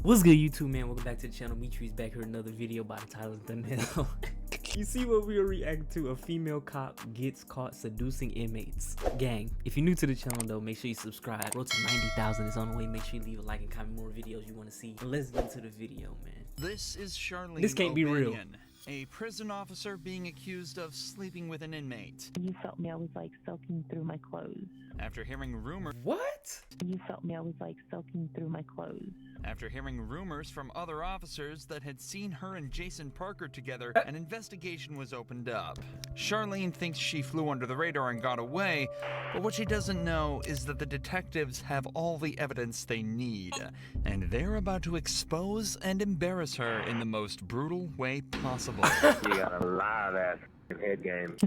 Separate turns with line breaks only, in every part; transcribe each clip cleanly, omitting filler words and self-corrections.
What's good, YouTube, man? Welcome back to the channel. Metri's back here with another video by the title of thumbnail. You see what we are reacting to? A female cop gets caught seducing inmates. Gang, if you're new to the channel though, make sure you subscribe. Road to 90,000 is on the way. Make sure you leave a like and comment more videos you want to see. But let's get into the video, man.
This is Charlene.
This can't be real.
A prison officer being accused of sleeping with an inmate.
You felt me, I was like soaking through my clothes.
After hearing rumors.
What?
You felt me, I was like soaking through my clothes.
After hearing rumors from other officers that had seen her and Jason Parker together, an investigation was opened up. Charlene thinks she flew under the radar and got away, but what she doesn't know is that the detectives have all the evidence they need, and they're about to expose and embarrass her in the most brutal way possible.
You got a lot of that head game.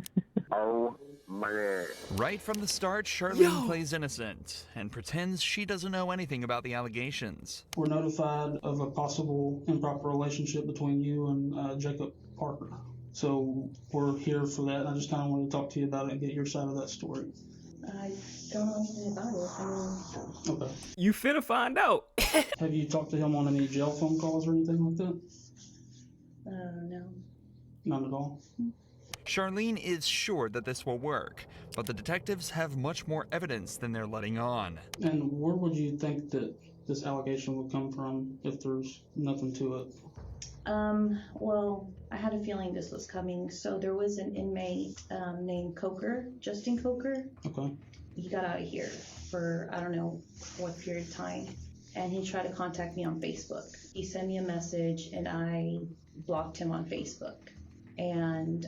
Oh my God.
Right from the start, Charlene plays innocent and pretends she doesn't know anything about the allegations.
We're notified of a possible improper relationship between you and Jacob Parker. So we're here for that, and I just kind of wanted to talk to you about it and get your side of that story.
I don't know anything about it.
Okay.
You finna find out.
Have you talked to him on any jail phone calls or anything like that?
No.
Not at all.
Charlene is sure that this will work, but the detectives have much more evidence than they're letting on.
And where would you think that this allegation would come from if there's nothing to it?
Well, I had a feeling this was coming. So there was an inmate named Coker, Justin Coker.
Okay.
He got out of here for, I don't know what period of time. And he tried to contact me on Facebook. He sent me a message and I blocked him on Facebook. And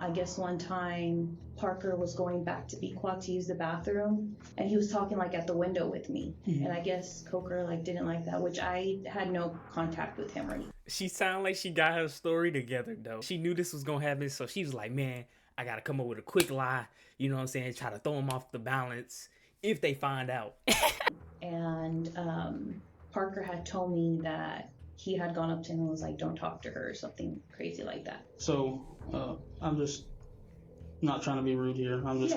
I guess one time Parker was going back to Bequat to use the bathroom, and he was talking like at the window with me. And I guess Coker like didn't like that, which I had no contact with him or anything.
She sounded like she got her story together though. She knew this was gonna happen, so she was like, man, I gotta come up with a quick lie, you know what I'm saying, try to throw him off the balance if they find out.
And Parker had told me that he had gone up to him and was like, don't talk to her or something crazy like that.
So I'm just not trying to be rude here. I'm just,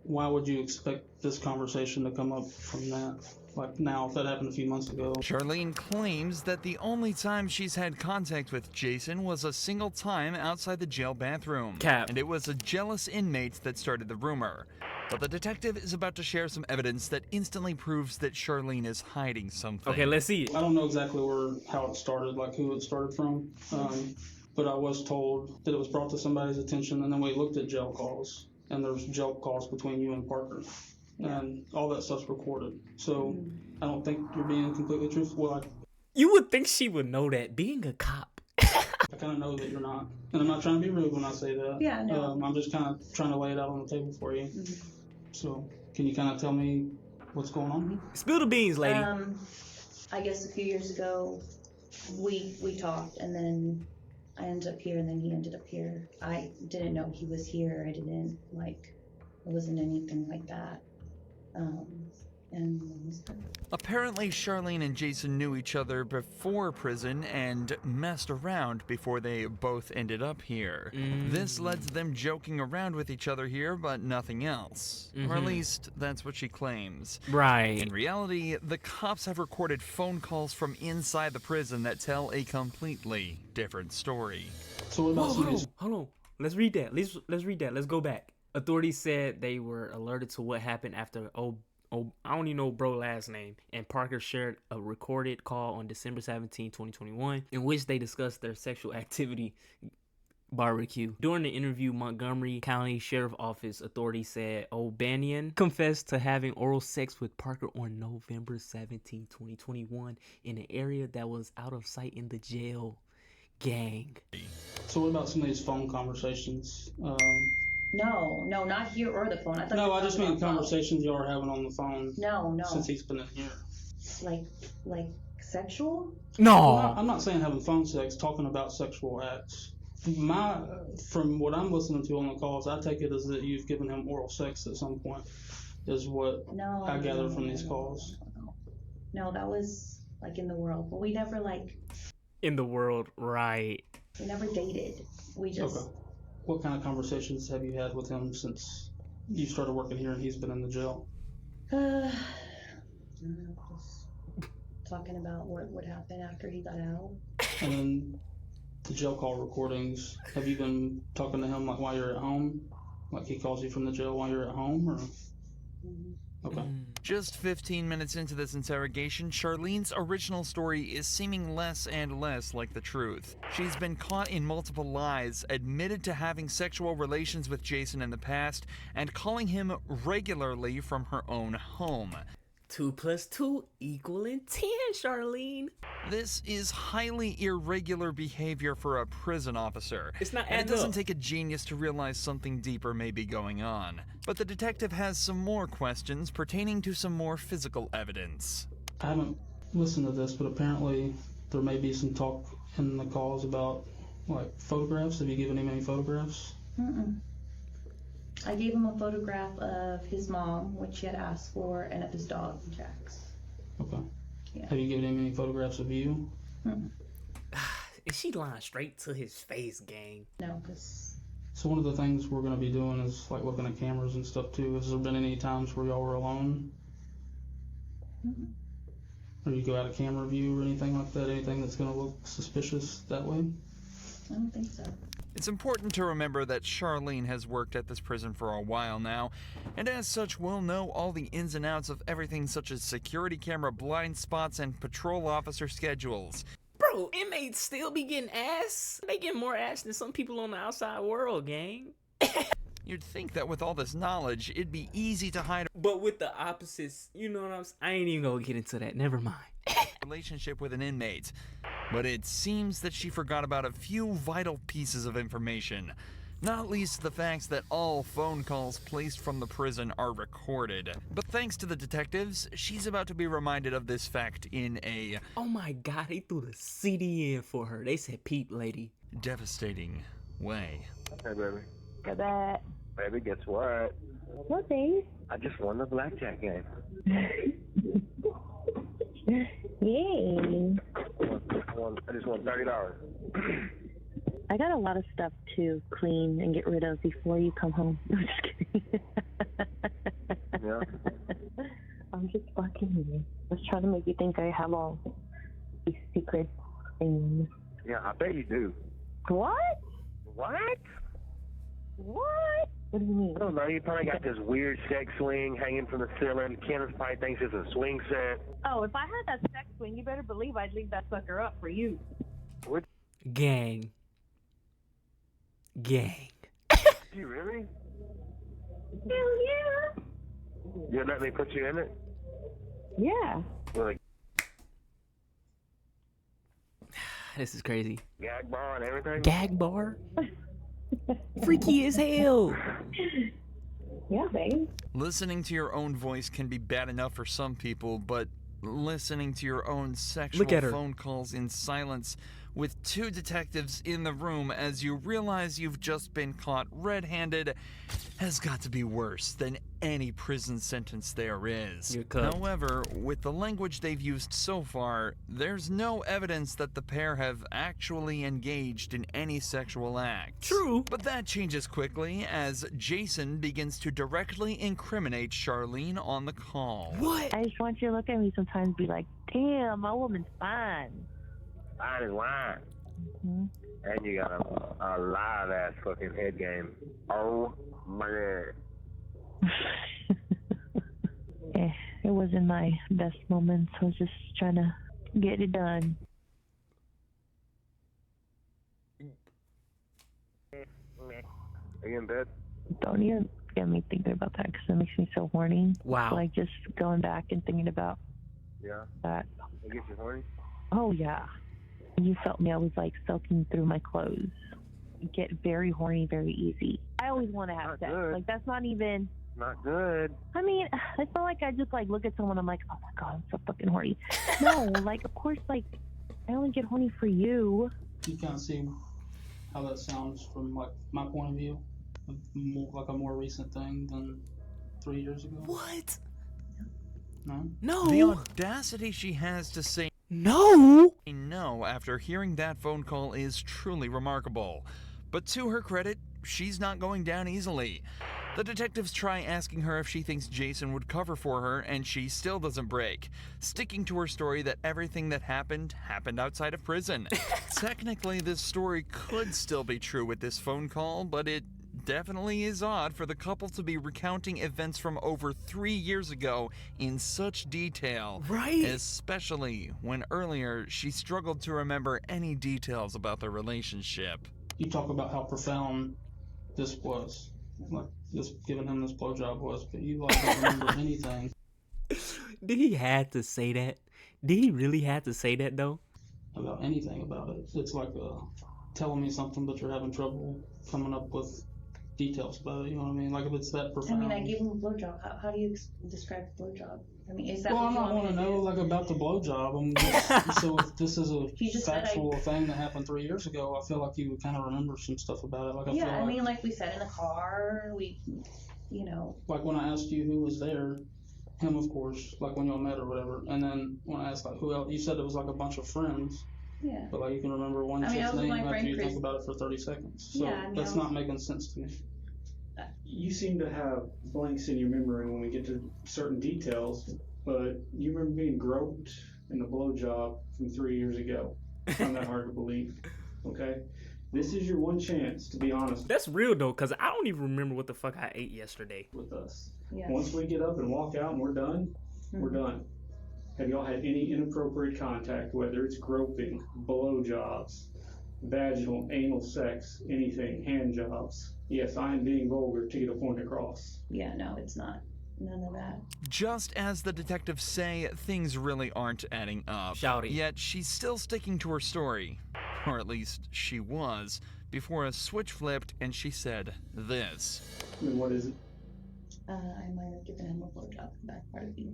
Why would you expect this conversation to come up from that? Like now, if that happened a few months ago.
Charlene claims that the only time she's had contact with Jason was a single time outside the jail bathroom.
Cap.
And it was a jealous inmate that started the rumor. But the detective is about to share some evidence that instantly proves that Charlene is hiding something.
Okay, let's see it.
I don't know exactly how it started, like who it started from, but I was told that it was brought to somebody's attention, and then we looked at jail calls, and there's jail calls between you and Parker, and all that stuff's recorded. So I don't think you're being completely truthful. Well,
You would think she would know that, being a cop.
I kind of know that you're not, and I'm not trying to be rude when I say that.
Yeah, no.
I'm just kind of trying to lay it out on the table for you. So can you kind of tell me what's going on here?
Spill the beans, lady.
I guess a few years ago, we talked, and then I ended up here, and then he ended up here. I didn't know he was here. I didn't, like, it wasn't anything like that.
Apparently, Charlene and Jason knew each other before prison and messed around before they both ended up here. This led to them joking around with each other here, but nothing else. Or at least, that's what she claims.
Right.
In reality, the cops have recorded phone calls from inside the prison that tell a completely different story.
So what about somebody's...
Hold on. Let's read that. Let's read that. Let's go back. Authorities said they were alerted to what happened after I don't even know bro last name, and Parker shared a recorded call on December 17, 2021, in which they discussed their sexual activity barbecue. During the interview, Montgomery County Sheriff Office authorities said O'Banion confessed to having oral sex with Parker on November 17, 2021 in an area that was out of sight in the jail. Gang.
So what about some of these phone conversations?
No, not here or the phone. I thought.
No, I just mean conversations y'all are having on the phone.
No.
Since he's been in here.
Like sexual?
No.
Well, I'm not saying having phone sex, talking about sexual acts. From what I'm listening to on the calls, I take it as that you've given him oral sex at some point, is what I gather from these calls.
No, that was like in the world, but we never like.
In the world, right.
We never dated. We just.
Okay. What kind of conversations have you had with him since you started working here and he's been in the jail?
Just talking about what would happen after he got out.
And then the jail call recordings, have you been talking to him like while you're at home? Like he calls you from the jail while you're at home, or? Okay.
Just 15 minutes into this interrogation, Charlene's original story is seeming less and less like the truth. She's been caught in multiple lies, admitted to having sexual relations with Jason in the past, and calling him regularly from her own home.
2 + 2 = 10, Charlene.
This is highly irregular behavior for a prison officer.
It's not
and it
adding
doesn't
up.
take a genius to realize something deeper may be going on. But the detective has some more questions pertaining to some more physical evidence.
I haven't listened to this, but apparently there may be some talk in the calls about like photographs. Have you given him any photographs?
Mm-mm. I gave him a photograph of his mom, which he had asked for, and of his dog, Jax.
Okay.
Yeah.
Have you given him any photographs of you?
Mm-mm.
Is she lying straight to his face, gang?
No, because
So one of the things we're going to be doing is like looking at cameras and stuff too. Has there been any times where y'all were alone? Or you go out of camera view or anything like that? Anything that's going to look suspicious that way?
I don't think so.
It's important to remember that Charlene has worked at this prison for a while now, and as such will know all the ins and outs of everything such as security camera blind spots and patrol officer schedules.
Bro, inmates still be getting ass. They get more ass than some people on the outside world, gang.
You'd think that with all this knowledge, it'd be easy to hide
But with the opposites, you know what I'm saying? I ain't even gonna get into that. Never mind.
a relationship with an inmate. But it seems that she forgot about a few vital pieces of information. Not least the facts that all phone calls placed from the prison are recorded. But thanks to the detectives, she's about to be reminded of this fact in a
Oh my god, they threw the CD in for her. They said, peep, lady.
devastating way.
Hey, baby.
Got that.
Baby, guess what?
What, babe?
I just won the blackjack game.
Yay.
I just won $30.
I got a lot of stuff to clean and get rid of before you come home. I'm just kidding.
Yeah.
I'm just fucking with you. I was trying to make you think I have all these secret things.
Yeah, I bet you do.
What?
What?
What? What do you mean?
I don't know. You probably got this weird sex swing hanging from the ceiling. Kenneth probably thinks it's a swing set.
Oh, if I had that sex swing, you better believe I'd leave that sucker up for you.
Would
Gang. Gang.
you really?
Hell yeah.
You'd let me put you in it?
Yeah.
With a
This is crazy.
gag bar and everything?
Gag bar? Freaky as hell.
Yeah, babe.
Listening to your own voice can be bad enough for some people, but listening to your own sexual
Look at her.
phone calls in silence with two detectives in the room as you realize you've just been caught red-handed has got to be worse than any prison sentence there is.
You're cooked.
However, with the language they've used so far, there's no evidence that the pair have actually engaged in any sexual acts.
True.
But that changes quickly as Jason begins to directly incriminate Charlene on the call.
What?
I just want you to look at me sometimes and be like, damn, my woman's fine.
Fine as wine.
Mm-hmm.
And you got a live ass fucking head game. Oh my god.
Yeah, it wasn't my best moments. I was just trying to get it done.
Are you in bed?
Don't even get me thinking about that because it makes me so horny.
Wow.
Like just going back and thinking about
Yeah.
that.
It gets you horny?
Oh yeah. You felt me. I was like soaking through my clothes. Get very horny very easy. I always want to have
Not
sex.
good.
Like that's not even.
Not good.
I mean, it's not like I just like look at someone. I'm like, oh my god, I'm so fucking horny. No, like of course, like I only get horny for you.
You kind of see how that sounds from like my point of view. Like a more recent thing than 3 years ago.
What?
No?
No.
The audacity she has to say
No.
no after hearing that phone call is truly remarkable. But to her credit, she's not going down easily. The detectives try asking her if she thinks Jason would cover for her, and she still doesn't break, sticking to her story that everything that happened outside of prison. Technically, this story could still be true with this phone call, but it definitely is odd for the couple to be recounting events from over 3 years ago in such detail.
Right.
Especially when earlier she struggled to remember any details about their relationship.
You talk about how profound this was, like this giving him this blowjob was, but you like don't remember anything
Did he have to say that? Did he really have to say that though?
about anything about it. It's like telling me something, but you're having trouble coming up with details about it. You know what I mean? Like if it's that
I
profound.
mean, I gave him a blowjob. How do you describe a blowjob? I mean, is that
Well,
what
I'm
you
not
want
want
me
to
to
know
do?
like about the blowjob. So if this is a
You just said
factual thing that happened 3 years ago, I feel like you would kind of remember some stuff about it. Like I
Yeah,
feel
I
like,
mean, like we said in the car,
like when I asked you who was there, him of course, like when y'all met or whatever, and then when I asked like who else, you said it was like a bunch of friends,
yeah.
but like you can remember one
I mean, I
chick's
was with
name
my
after
friend
you
Chris.
think about it for 30 seconds. So
Yeah, I mean,
that's
I was-
not making sense to me.
You seem to have blanks in your memory when we get to certain details, but you remember being groped in the blowjob from 3 years ago. It's not that hard to believe. Okay? This is your one chance to be honest
That's real though, cause I don't even remember what the fuck I ate yesterday.
with us.
Yeah.
Once we get up and walk out and we're done, we're done. Have y'all had any inappropriate contact, whether it's groping, blowjobs, vaginal, anal sex, anything, hand jobs? Yes, I am being vulgar to get a point across.
Yeah, no, it's not. None of that.
Just as the detectives say, things really aren't adding up.
Shouty.
Yet she's still sticking to her story. Or at least she was, before a switch flipped and she said this.
I mean, what is it?
I might have given him a blowjob in the back part of the.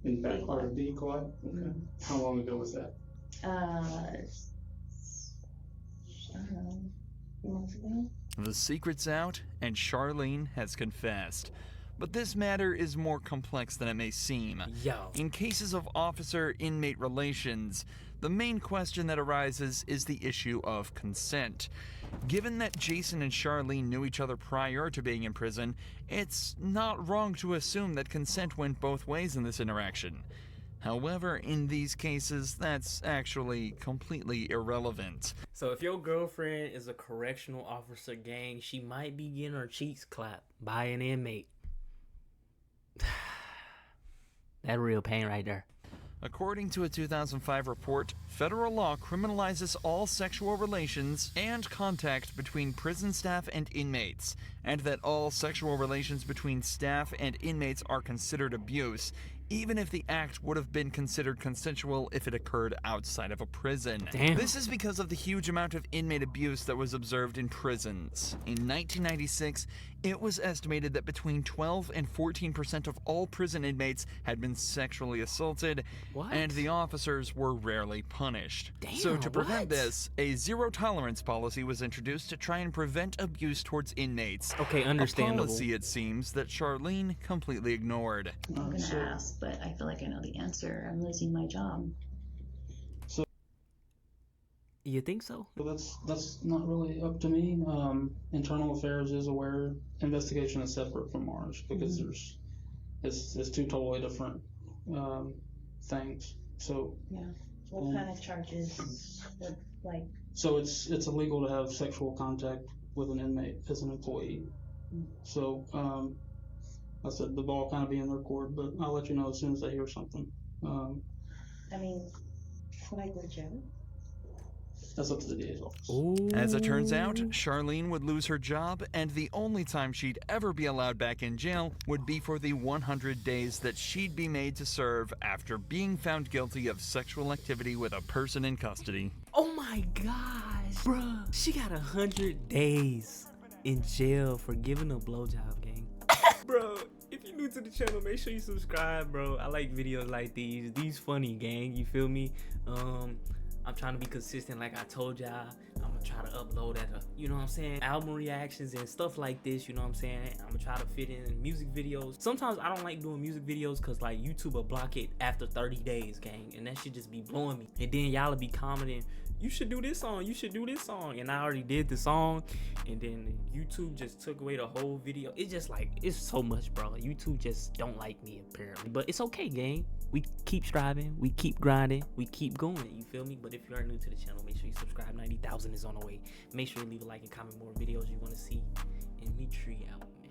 In the back part of the quad? Okay. How long ago was that?
I don't know, a few months ago.
The secret's out, and Charlene has confessed. But this matter is more complex than it may seem.
Yo.
In cases of officer-inmate relations, the main question that arises is the issue of consent. Given that Jason and Charlene knew each other prior to being in prison, it's not wrong to assume that consent went both ways in this interaction. However, in these cases, that's actually completely irrelevant.
So if your girlfriend is a correctional officer gang, she might be getting her cheeks clapped by an inmate. That real pain right there.
According to a 2005 report, federal law criminalizes all sexual relations and contact between prison staff and inmates, and that all sexual relations between staff and inmates are considered abuse, even if the act would have been considered consensual if it occurred outside of a prison.
Damn.
This is because of the huge amount of inmate abuse that was observed in prisons. In 1996, it was estimated that between 12 and 14% of all prison inmates had been sexually assaulted,
What?
and the officers were rarely punished.
Damn,
So to prevent
what?
this, a zero-tolerance policy was introduced to try and prevent abuse towards inmates.
Okay, understandable.
A policy, it seems, that Charlene completely ignored.
I'm gonna
So-
ask, but I feel like I know the answer. I'm losing my job.
You think so?
But that's not really up to me. Internal affairs is aware. Investigation is separate from ours because it's two totally different things. So
Yeah. What kind of charges would, like,
so it's illegal to have sexual contact with an inmate as an employee. So I said the ball kind of be in their court, but I'll let you know as soon as I hear something.
I mean, would I go to jail?
That's up to the DA's office.
Ooh.
As it turns out, Charlene would lose her job, and the only time she'd ever be allowed back in jail would be for the 100 days that she'd be made to serve after being found guilty of sexual activity with a person in custody.
Oh my gosh, bruh. She got 100 days in jail for giving a blowjob, gang. Bro, if you're new to the channel, make sure you subscribe, bro. I like videos like these. These funny, gang. You feel me? I'm trying to be consistent like I told y'all. I'm gonna try to upload you know what I'm saying, album reactions and stuff like this, you know what I'm saying? I'm gonna try to fit in music videos. Sometimes I don't like doing music videos because like YouTube will block it after 30 days, gang. And that should just be blowing me. And then y'all will be commenting, you should do this song, you should do this song, and I already did the song, and then YouTube just took away the whole video. It's just like, it's so much, bro. YouTube just don't like me apparently, but it's okay, gang. We keep striving, we keep grinding, we keep going, you feel me? But if you are new to the channel, make sure you subscribe. 90,000 is on the way. Make sure you leave a like and comment more videos you want to see. And Metri out.